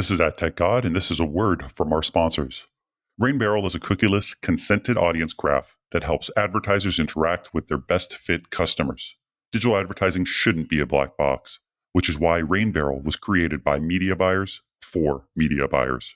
This is AdTechGod, and this is a word from our sponsors. RainBarrel is a cookieless, consented audience graph that helps advertisers interact with their best fit customers. Digital advertising shouldn't be a black box, which is why RainBarrel was created by media buyers for media buyers.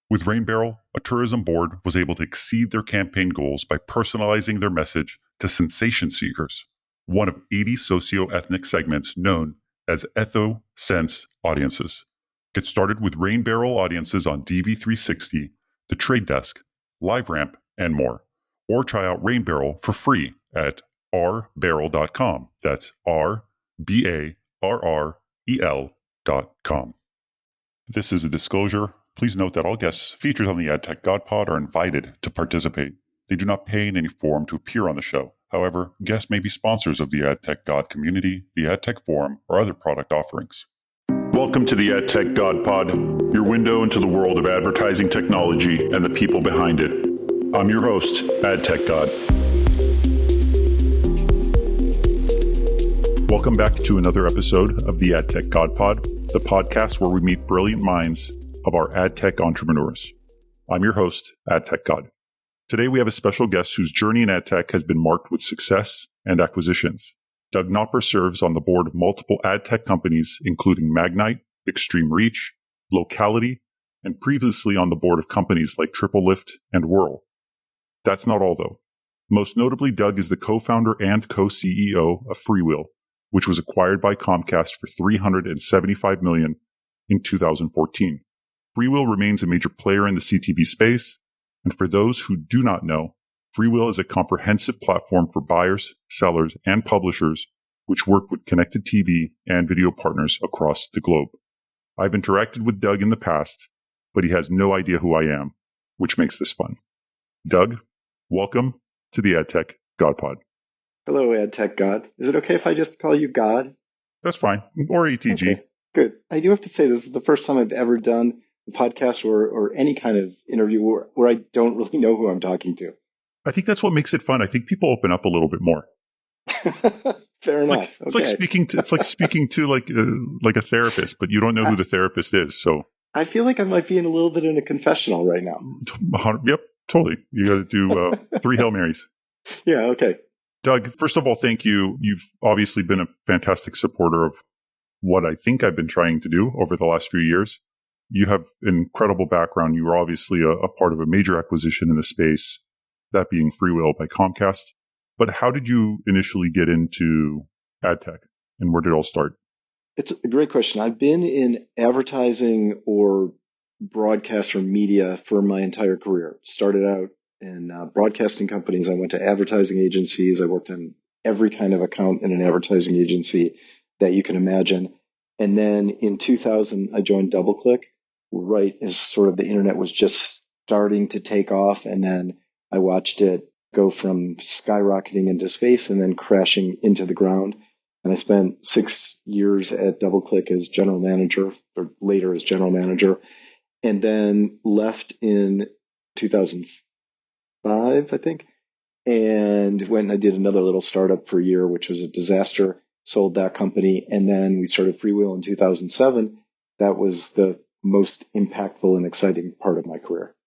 With RainBarrel, a tourism board was able to exceed their campaign goals by personalizing their message to sensation seekers, one of 80 socio-ethnic segments known as etho-sense audiences. Get started with RainBarrel audiences on DV360, The Trade Desk, LiveRamp, and more. Or try out RainBarrel for free at rbarrel.com. That's RBARREL.com. This is a disclosure. Please note that all guests featured on the AdTechGod pod are invited to participate. They do not pay in any form to appear on the show. However, guests may be sponsors of the AdTechGod community, the AdTech forum, or other product offerings. Welcome to the AdTechGod pod, your window into the world of advertising technology and the people behind it. I'm your host, AdTechGod. Welcome back to another episode of the AdTechGod pod, the podcast where we meet brilliant minds of our AdTech entrepreneurs. I'm your host, AdTechGod. Today we have a special guest whose journey in AdTech has been marked with success and acquisitions. Doug Knopper serves on the board of multiple ad tech companies, including Magnite, Extreme Reach, Locality, and previously on the board of companies like TripleLift and WURL. That's not all, though. Most notably, Doug is the co-founder and co-CEO of Freewheel, which was acquired by Comcast for $375 million in 2014. Freewheel remains a major player in the CTV space, and for those who do not know, Freewheel is a comprehensive platform for buyers, sellers, and publishers which work with connected TV and video partners across the globe. I've interacted with Doug in the past, but he has no idea who I am, which makes this fun. Doug, welcome to the AdTech God Pod. Hello, AdTech God. Is it okay if I just call you God? That's fine. Or ATG. Okay, good. I do have to say this is the first time I've ever done a podcast or any kind of interview where I don't really know who I'm talking to. I think that's what makes it fun. I think people open up a little bit more. Fair enough. It's like speaking to like a therapist, but you don't know who the therapist is. So I feel like I might be in a little bit in a confessional right now. Yep, totally. You got to do 3 Hail Marys. Yeah. Okay. Doug, first of all, thank you. You've obviously been a fantastic supporter of what I think I've been trying to do over the last few years. You have an incredible background. You were obviously a part of a major acquisition in the space, that being Freewheel by Comcast. But how did you initially get into ad tech, and where did it all start? It's a great question. I've been in advertising or broadcast or media for my entire career. Started out in broadcasting companies. I went to advertising agencies. I worked on every kind of account in an advertising agency that you can imagine. And then in 2000, I joined DoubleClick, right as sort of the internet was just starting to take off. And then I watched it go from skyrocketing into space and then crashing into the ground. And I spent 6 years at DoubleClick as general manager, or later as general manager, and then left in 2005, I think, and went and I did another little startup for a year, which was a disaster, sold that company, and then we started Freewheel in 2007. That was the most impactful and exciting part of my career.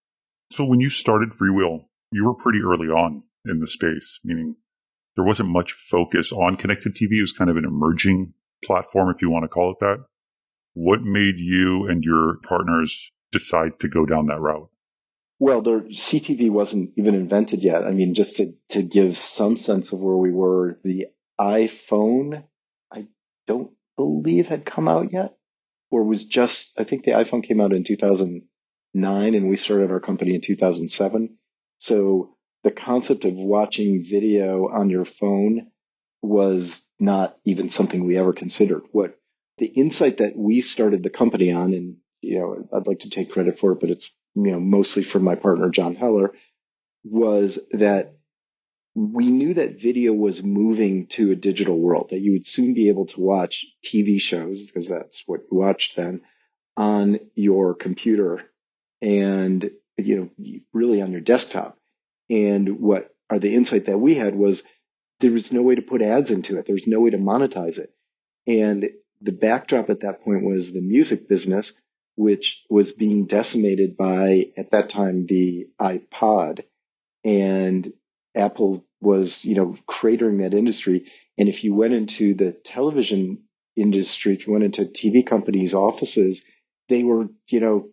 So when you started Freewheel, you were pretty early on in the space, meaning there wasn't much focus on connected TV. It was kind of an emerging platform, if you want to call it that. What made you and your partners decide to go down that route? Well, the CTV wasn't even invented yet. I mean, just to give some sense of where we were, the iPhone, I don't believe had come out yet, or was just, I think the iPhone came out in 2009 and we started our company in 2007. So the concept of watching video on your phone was not even something we ever considered. What the insight that we started the company on, and I'd like to take credit for it, but it's mostly from my partner John Heller, was that we knew that video was moving to a digital world, that you would soon be able to watch TV shows, because that's what you watched then, on your computer and really on your desktop. And what the insight that we had was there was no way to put ads into it. There was no way to monetize it. And the backdrop at that point was the music business which was being decimated by, at that time, the iPod. And Apple was, cratering that industry. And if you went into the television industry, if you went into TV companies' offices, they were,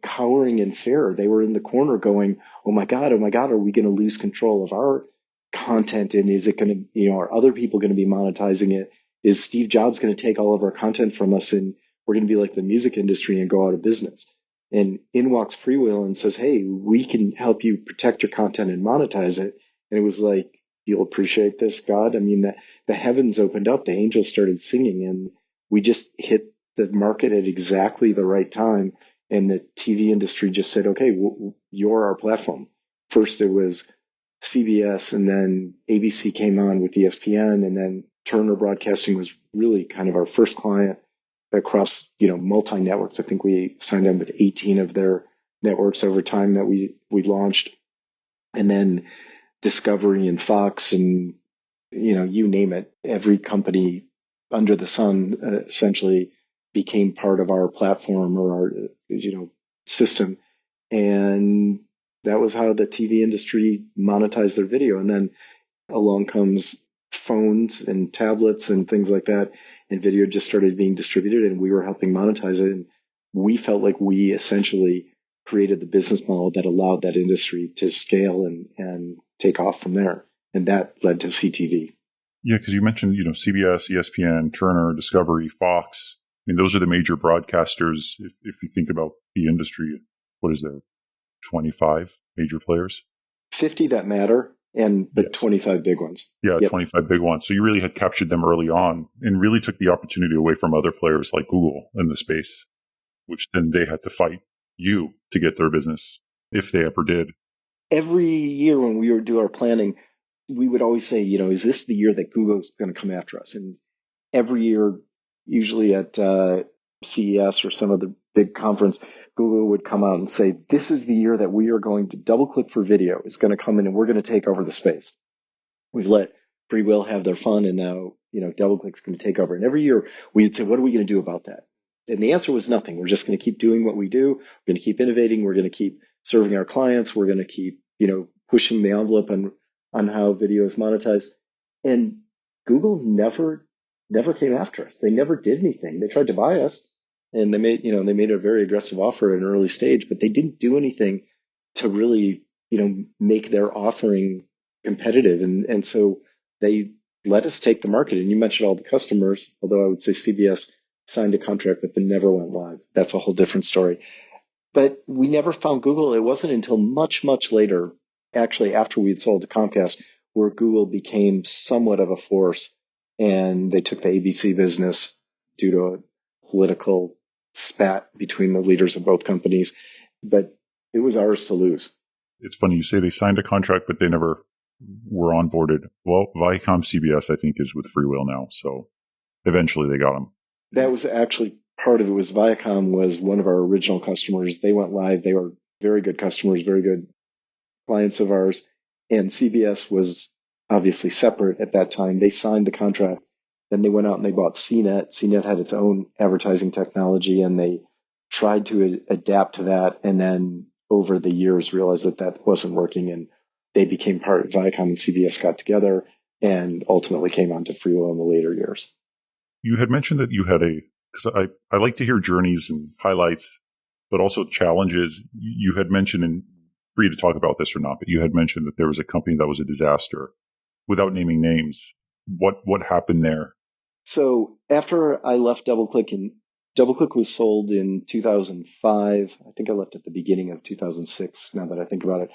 cowering in fear. They were in the corner going, oh my God, are we going to lose control of our content? And is it going to, are other people going to be monetizing it? Is Steve Jobs going to take all of our content from us and we're going to be like the music industry and go out of business? And in walks Freewheel and says, hey, we can help you protect your content and monetize it. And it was like, you'll appreciate this, God. I mean, the heavens opened up, the angels started singing, and we just hit the market at exactly the right time. And the TV industry just said, okay, you're our platform. First, it was CBS, and then ABC came on with ESPN, and then Turner Broadcasting was really kind of our first client across, multi-networks. I think we signed on with 18 of their networks over time that we launched. And then Discovery and Fox and, you name it, every company under the sun essentially became part of our platform or our, system. And that was how the TV industry monetized their video. And then along comes phones and tablets and things like that. And video just started being distributed and we were helping monetize it. And we felt like we essentially created the business model that allowed that industry to scale and take off from there. And that led to CTV. Yeah, because you mentioned, CBS, ESPN, Turner, Discovery, Fox. I mean, those are the major broadcasters. If you think about the industry, what is there, 25 major players? 50 that matter, but yes. 25 big ones. Yeah, yep. 25 big ones. So you really had captured them early on and really took the opportunity away from other players like Google in the space, which then they had to fight you to get their business, if they ever did. Every year when we would do our planning, we would always say, is this the year that Google's going to come after us? And every year, usually at CES or some of the big conference, Google would come out and say, this is the year that we are going to DoubleClick for video is going to come in and we're going to take over the space. We've let Freewheel have their fun and now, DoubleClick's going to take over. And every year we'd say, what are we going to do about that? And the answer was nothing. We're just going to keep doing what we do. We're going to keep innovating. We're going to keep serving our clients. We're going to keep, pushing the envelope on how video is monetized. And Google never came after us. They never did anything. They tried to buy us and they made a very aggressive offer at an early stage, but they didn't do anything to really, make their offering competitive. And so they let us take the market. And you mentioned all the customers, although I would say CBS signed a contract, but then never went live. That's a whole different story. But we never found Google. It wasn't until much, much later, actually after we had sold to Comcast, where Google became somewhat of a force. And they took the ABC business due to a political spat between the leaders of both companies. But it was ours to lose. It's funny you say they signed a contract, but they never were onboarded. Well, Viacom CBS, I think, is with Freewheel now. So eventually they got them. That was actually part of it. Was Viacom was one of our original customers. They went live. They were very good customers, very good clients of ours. And CBS was obviously separate at that time. They signed the contract. Then they went out and they bought CNET. CNET had its own advertising technology and they tried to adapt to that. And then over the years realized that wasn't working. And they became part of Viacom and CBS got together and ultimately came onto Freewheel in the later years. You had mentioned that you had because I like to hear journeys and highlights, but also challenges. You had mentioned, and free to talk about this or not, but you had mentioned that there was a company that was a disaster. Without naming names, what happened there? So after I left DoubleClick, and DoubleClick was sold in 2005. I think I left at the beginning of 2006, now that I think about it.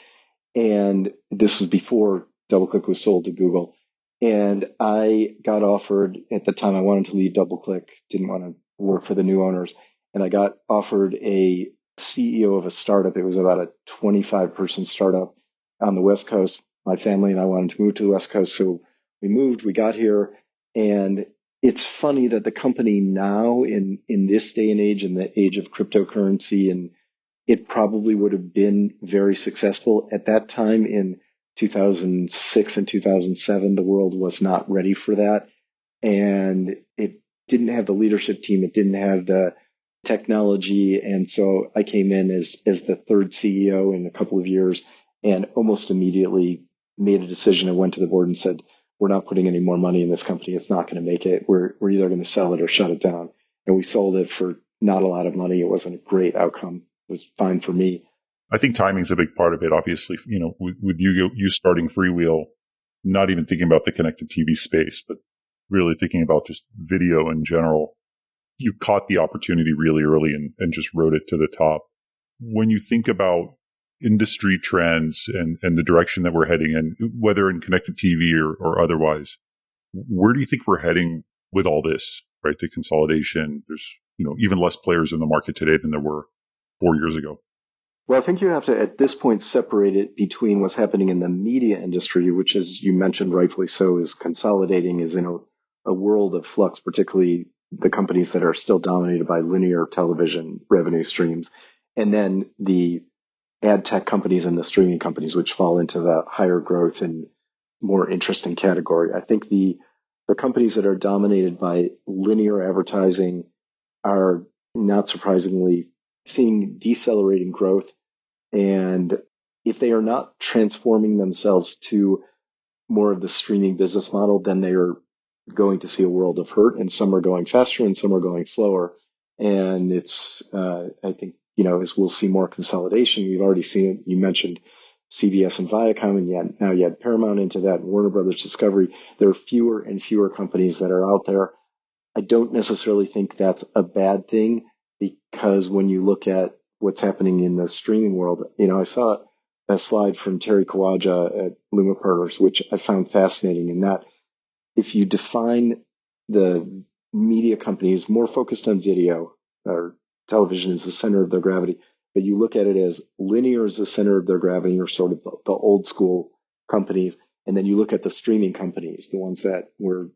And this was before DoubleClick was sold to Google. And I got offered, at the time I wanted to leave DoubleClick, didn't want to work for the new owners. And I got offered a CEO of a startup. It was about a 25-person startup on the West Coast. My family and I wanted to move to the West Coast. So we moved, we got here. And it's funny that the company now in this day and age, in the age of cryptocurrency, and it probably would have been very successful at that time in 2006 and 2007. The world was not ready for that. And it didn't have the leadership team. It didn't have the technology. And so I came in as the third CEO in a couple of years and almost immediately made a decision and went to the board and said, we're not putting any more money in this company. It's not going to make it. We're either going to sell it or shut it down. And we sold it for not a lot of money. It wasn't a great outcome. It was fine for me. I think timing's a big part of it. Obviously, with you starting Freewheel, not even thinking about the connected TV space, but really thinking about just video in general. You caught the opportunity really early and just rode it to the top. When you think about industry trends and the direction that we're heading in, whether in connected TV or otherwise, where do you think we're heading with all this, right? The consolidation, there's, even less players in the market today than there were 4 years ago. Well, I think you have to, at this point, separate it between what's happening in the media industry, which, as you mentioned rightfully so, is consolidating, is in a world of flux, particularly the companies that are still dominated by linear television revenue streams, and then the ad tech companies and the streaming companies, which fall into the higher growth and more interesting category. I think the companies that are dominated by linear advertising are, not surprisingly, seeing decelerating growth. And if they are not transforming themselves to more of the streaming business model, then they are going to see a world of hurt. And some are going faster and some are going slower. And it's, I think, as we'll see more consolidation, we've already seen it. You mentioned CBS and Viacom, and now you add Paramount into that, and Warner Brothers Discovery. There are fewer and fewer companies that are out there. I don't necessarily think that's a bad thing, because when you look at what's happening in the streaming world, I saw a slide from Terry Kawaja at Luma Partners, which I found fascinating, in that if you define the media companies more focused on video, or television is the center of their gravity, but you look at it as linear is the center of their gravity, or sort of the old school companies. And then you look at the streaming companies, the ones that where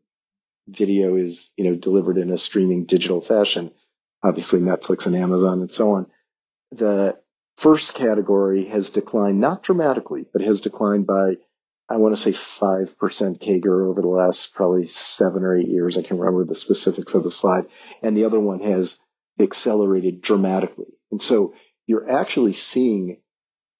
video is, delivered in a streaming digital fashion, obviously Netflix and Amazon and so on. The first category has declined, not dramatically, but has declined by, I want to say 5% CAGR over the last probably 7 or 8 years. I can't remember the specifics of the slide. And the other one has accelerated dramatically. And so you're actually seeing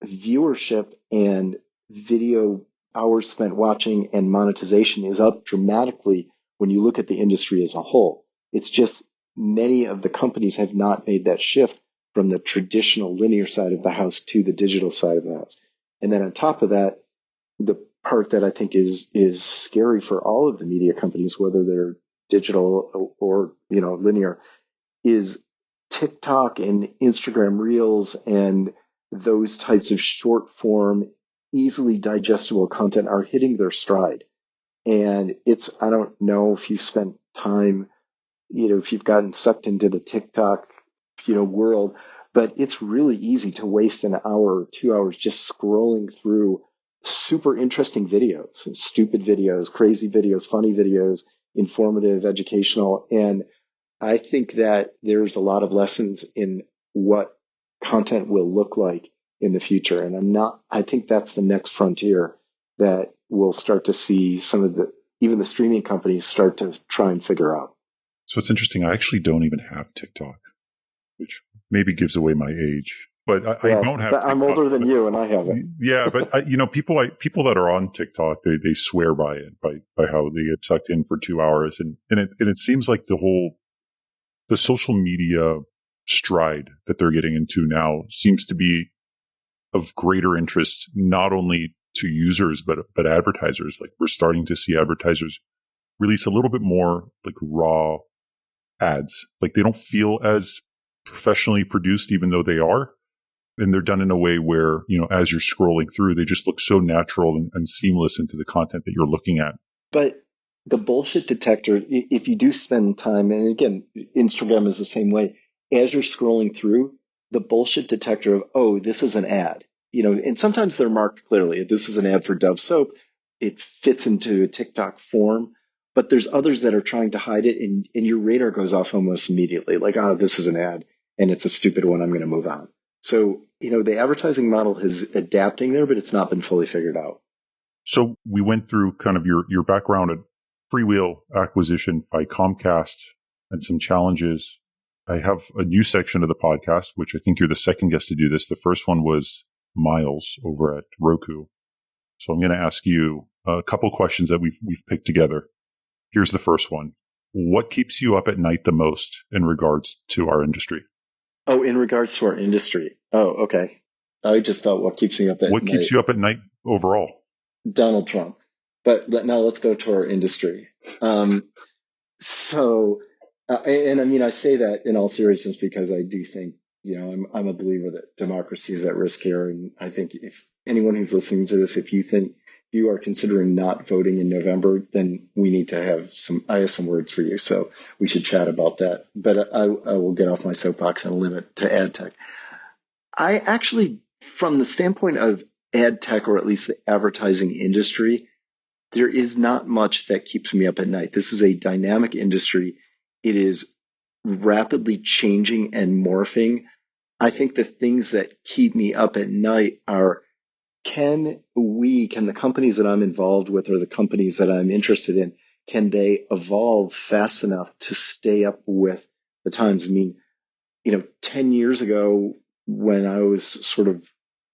viewership and video hours spent watching and monetization is up dramatically when you look at the industry as a whole. It's just many of the companies have not made that shift from the traditional linear side of the house to the digital side of the house. And then on top of that, the part that I think is scary for all of the media companies, whether they're digital or linear, is TikTok and Instagram Reels and those types of short form, easily digestible content are hitting their stride. And I don't know if you've spent time, if you've gotten sucked into the TikTok, world, but it's really easy to waste an hour or 2 hours just scrolling through super interesting videos, stupid videos, crazy videos, funny videos, informative, educational. And I think that there's a lot of lessons in what content will look like in the future. And I think that's the next frontier that we'll start to see even the streaming companies start to try and figure out. So it's interesting. I actually don't even have TikTok, which maybe gives away my age. But I don't have TikTok. I'm older than you, and I have it. Yeah, but people that are on TikTok, they swear by it, by how they get sucked in for 2 hours, and it seems like the social media stride that they're getting into now seems to be of greater interest not only to users but advertisers. Like, we're starting to see advertisers release a little bit more like raw ads. Like, they don't feel as professionally produced, even though they are. And they're done in a way where, as you're scrolling through, they just look so natural and seamless into the content that you're looking at. But the bullshit detector, if you do spend time, and again, Instagram is the same way, as you're scrolling through, the bullshit detector of, oh, this is an ad, and sometimes they're marked clearly. This is an ad for Dove soap. It fits into a TikTok form, but there's others that are trying to hide it, and your radar goes off almost immediately. Like, this is an ad and it's a stupid one. I'm going to move on. So, the advertising model is adapting there, but it's not been fully figured out. So we went through kind of your background at Freewheel acquisition by Comcast and some challenges. I have a new section of the podcast, which I think you're the second guest to do this. The first one was Miles over at Roku. So I'm going to ask you a couple questions that we've picked together. Here's the first one. What keeps you up at night the most in regards to our industry? Oh, in regards to our industry. Oh, okay. I just thought what keeps me up at night. What keeps you up at night overall? Donald Trump. But now let's go to our industry. And I mean, I say that in all seriousness because I do think, I'm a believer that democracy is at risk here. And I think if anyone who's listening to this, if you think you are considering not voting in November, then we need to I have some words for you. So we should chat about that. But I will get off my soapbox and limit to AdTech. I actually, from the standpoint of AdTech, or at least the advertising industry, there is not much that keeps me up at night. This is a dynamic industry. It is rapidly changing and morphing. I think the things that keep me up at night are, can the companies that I'm involved with or the companies that I'm interested in, can they evolve fast enough to stay up with the times? I mean, 10 years ago, when I was sort of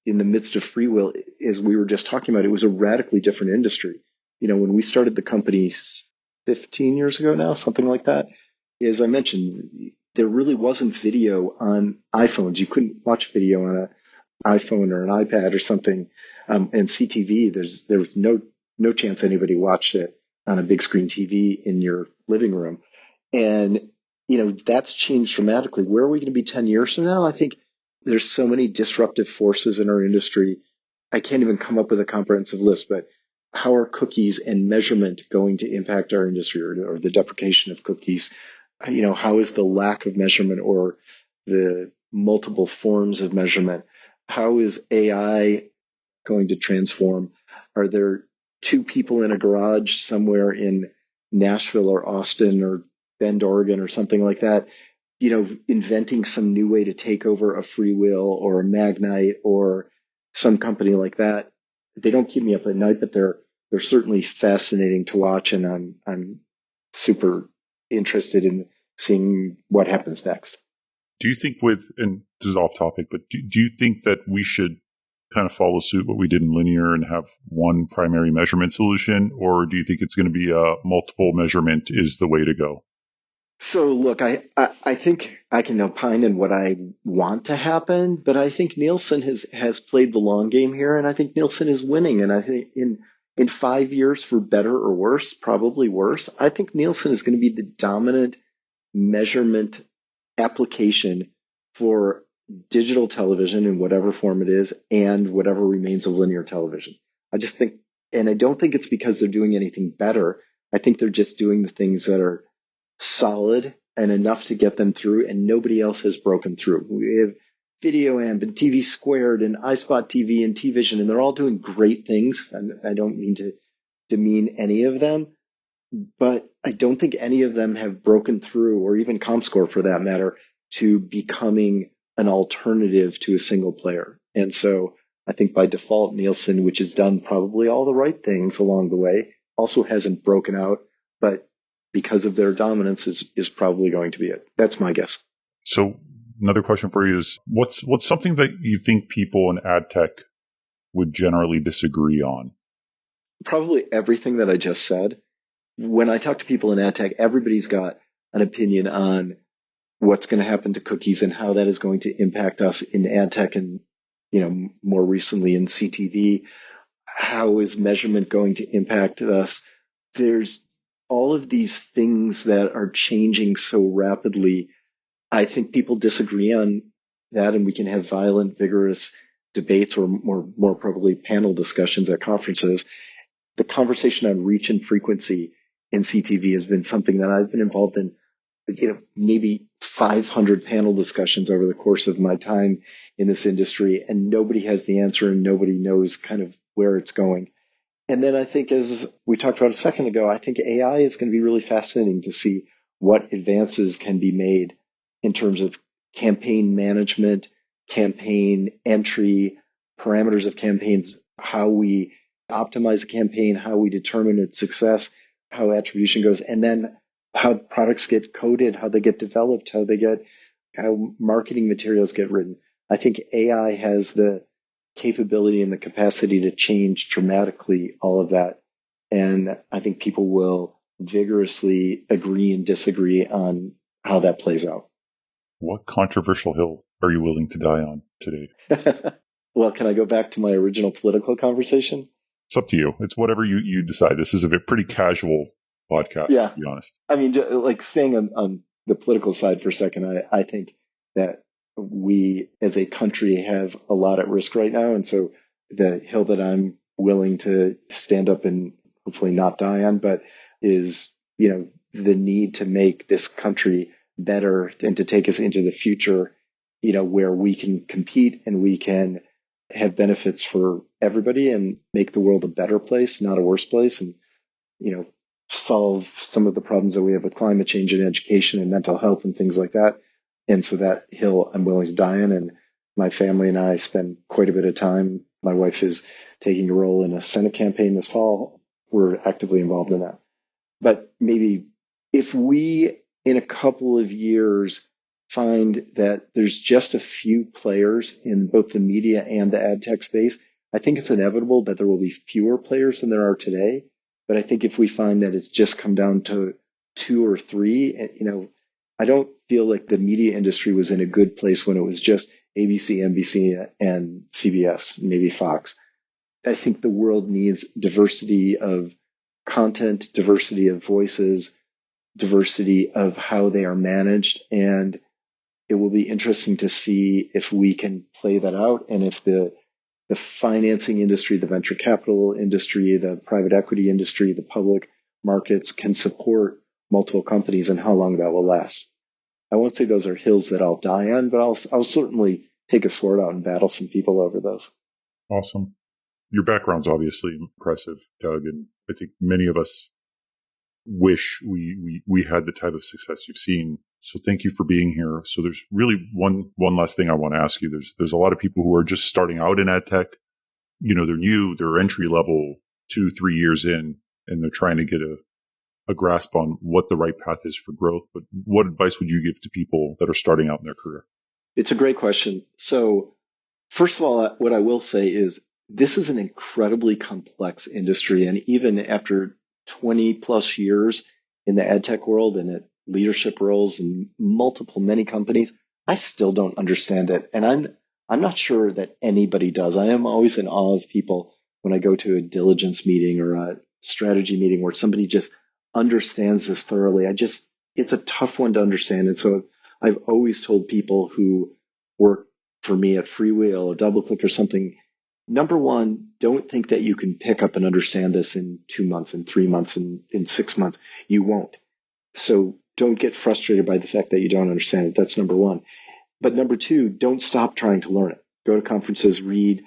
in the midst of Freewheel, as we were just talking about, it was a radically different industry. When we started the company 15 years ago now, something like that, as I mentioned, there really wasn't video on iPhones. You couldn't watch video on an iPhone or an iPad or something. And CTV, there was no chance anybody watched it on a big screen TV in your living room. And, that's changed dramatically. Where are we going to be 10 years from now? I think there's so many disruptive forces in our industry. I can't even come up with a comprehensive list, but how are cookies and measurement going to impact our industry, or the deprecation of cookies? How is the lack of measurement or the multiple forms of measurement? How is AI going to transform? Are there two people in a garage somewhere in Nashville or Austin or Bend, Oregon or something like that, inventing some new way to take over a Freewheel or a Magnite or some company like that? They don't keep me up at night, but they're certainly fascinating to watch, and I'm super interested in seeing what happens next. Do you think and this is off topic, but do you think that we should kind of follow suit what we did in linear and have one primary measurement solution, or do you think it's going to be a multiple measurement is the way to go? So look, I think I can opine in what I want to happen, but I think Nielsen has played the long game here, and I think Nielsen is winning. And I think in 5 years, for better or worse, probably worse, I think Nielsen is going to be the dominant measurement application for digital television in whatever form it is and whatever remains of linear television. I just think, and I don't think it's because they're doing anything better. I think they're just doing the things that are solid and enough to get them through, and nobody else has broken through. We have Video Amp and TV Squared and iSpot TV and TVision, and they're all doing great things. And I don't mean to demean any of them, but I don't think any of them have broken through, or even ComScore for that matter, to becoming an alternative to a single player. And so I think by default, Nielsen, which has done probably all the right things along the way, also hasn't broken out, but because of their dominance is probably going to be it. That's my guess. So another question for you is, what's something that you think people in ad tech would generally disagree on? Probably everything that I just said. When I talk to people in ad tech, everybody's got an opinion on what's going to happen to cookies and how that is going to impact us in ad tech, and more recently in CTV. How is measurement going to impact us? There's all of these things that are changing so rapidly. I think people disagree on that, and we can have violent, vigorous debates, or more probably panel discussions at conferences. The conversation on reach and frequency in CTV has been something that I've been involved in, maybe 500 panel discussions over the course of my time in this industry, and nobody has the answer and nobody knows kind of where it's going. And then I think, as we talked about a second ago, I think AI is going to be really fascinating to see what advances can be made in terms of campaign management, campaign entry, parameters of campaigns, how we optimize a campaign, how we determine its success, how attribution goes. And then how products get coded, how they get developed, how marketing materials get written. I think AI has the capability and the capacity to change dramatically all of that. And I think people will vigorously agree and disagree on how that plays out. What controversial hill are you willing to die on today? Well, can I go back to my original political conversation? It's up to you. It's whatever you decide. This is a pretty casual podcast, to be honest. I mean, like staying on the political side for a second, I think that we as a country have a lot at risk right now. And so the hill that I'm willing to stand up and hopefully not die on, but is, the need to make this country better and to take us into the future, where we can compete and we can have benefits for everybody and make the world a better place, not a worse place. And, solve some of the problems that we have with climate change and education and mental health and things like that. And so that hill I'm willing to die on. And my family and I spend quite a bit of time. My wife is taking a role in a Senate campaign this fall. We're actively involved in that. But maybe if we, in a couple of years, find that there's just a few players in both the media and the ad tech space, I think it's inevitable that there will be fewer players than there are today. But I think if we find that it's just come down to 2 or 3, I don't feel like the media industry was in a good place when it was just ABC, NBC, and CBS, maybe Fox. I think the world needs diversity of content, diversity of voices, diversity of how they are managed. And it will be interesting to see if we can play that out and if the financing industry, the venture capital industry, the private equity industry, the public markets can support multiple companies and how long that will last. I won't say those are hills that I'll die on, but I'll certainly take a sword out and battle some people over those. Awesome. Your background's obviously impressive, Doug, and I think many of us wish we had the type of success you've seen. So thank you for being here. So there's really one last thing I want to ask you. There's a lot of people who are just starting out in ad tech. They're new, they're entry level 2-3 years in, and they're trying to get a grasp on what the right path is for growth. But what advice would you give to people that are starting out in their career? It's a great question. So first of all, what I will say is this is an incredibly complex industry. And even after 20 plus years in the ad tech world and at leadership roles in many companies, I still don't understand it. And I'm not sure that anybody does. I am always in awe of people when I go to a diligence meeting or a strategy meeting where somebody just understands this thoroughly. It's a tough one to understand. And so I've always told people who work for me at Freewheel or DoubleClick or something, number one, don't think that you can pick up and understand this in 2 months, in 3 months, in 6 months. You won't. So don't get frustrated by the fact that you don't understand it. That's number one. But number two, don't stop trying to learn it. Go to conferences, read,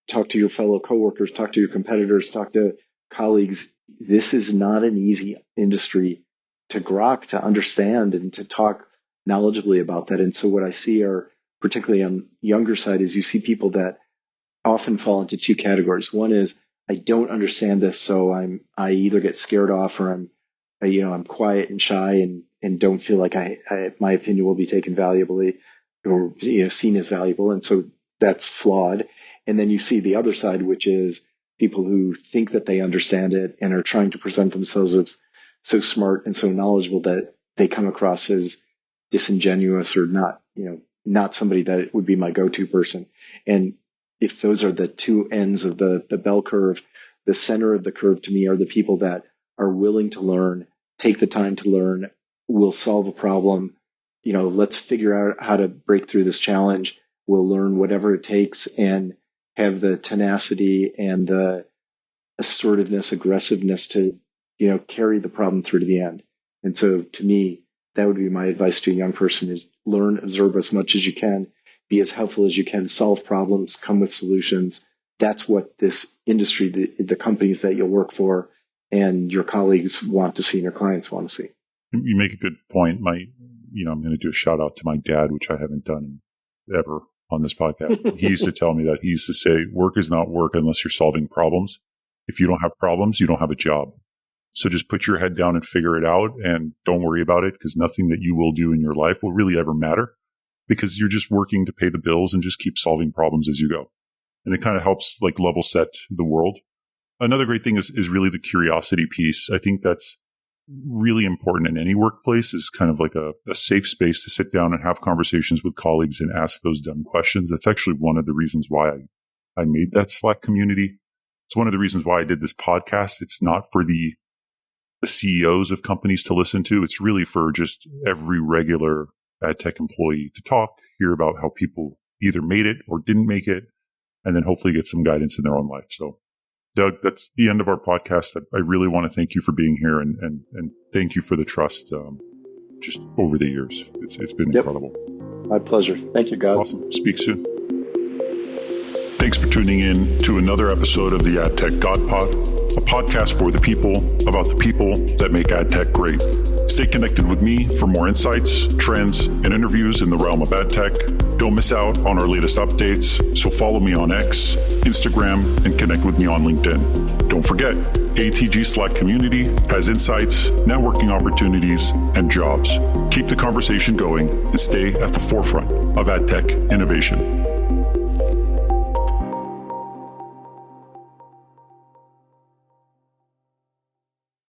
talk to your fellow coworkers, talk to your competitors, talk to colleagues. This is not an easy industry to grok, to understand, and to talk knowledgeably about that. And so what I see are, particularly on the younger side, is you see people that often fall into 2 categories. One is, I don't understand this, so I either get scared off or I'm quiet and shy and don't feel like my opinion will be taken valuably or seen as valuable. And so that's flawed. And then you see the other side, which is people who think that they understand it and are trying to present themselves as so smart and so knowledgeable that they come across as disingenuous or not somebody that would be my go-to person. And if those are the 2 ends of the bell curve, the center of the curve to me are the people that are willing to learn, take the time to learn, will solve a problem. Let's figure out how to break through this challenge. We'll learn whatever it takes and have the tenacity and the assertiveness, aggressiveness to, carry the problem through to the end. And so to me, that would be my advice to a young person is learn, absorb as much as you can, be as helpful as you can, solve problems, come with solutions. That's what this industry, the companies that you'll work for and your colleagues want to see and your clients want to see. You make a good point. I'm going to do a shout out to my dad, which I haven't done ever on this podcast. He used to tell me that. He used to say, work is not work unless you're solving problems. If you don't have problems, you don't have a job. So just put your head down and figure it out and don't worry about it, because nothing that you will do in your life will really ever matter, because you're just working to pay the bills and just keep solving problems as you go. And it kind of helps like level set the world. Another great thing is really the curiosity piece. I think that's really important in any workplace, is kind of like a safe space to sit down and have conversations with colleagues and ask those dumb questions. That's actually one of the reasons why I made that Slack community. It's one of the reasons why I did this podcast. It's not for the CEOs of companies to listen to. It's really for just every regular AdTech employee to talk, hear about how people either made it or didn't make it, and then hopefully get some guidance in their own life. So, Doug, that's the end of our podcast. I really want to thank you for being here and thank you for the trust just over the years. It's been incredible. My pleasure. Thank you, God. Awesome. Speak soon. Thanks for tuning in to another episode of the AdTechGod Pod, a podcast for the people, about the people that make AdTech great. Stay connected with me for more insights, trends, and interviews in the realm of AdTech. Don't miss out on our latest updates, so follow me on X, Instagram, and connect with me on LinkedIn. Don't forget, ATG Slack community has insights, networking opportunities, and jobs. Keep the conversation going and stay at the forefront of AdTech innovation.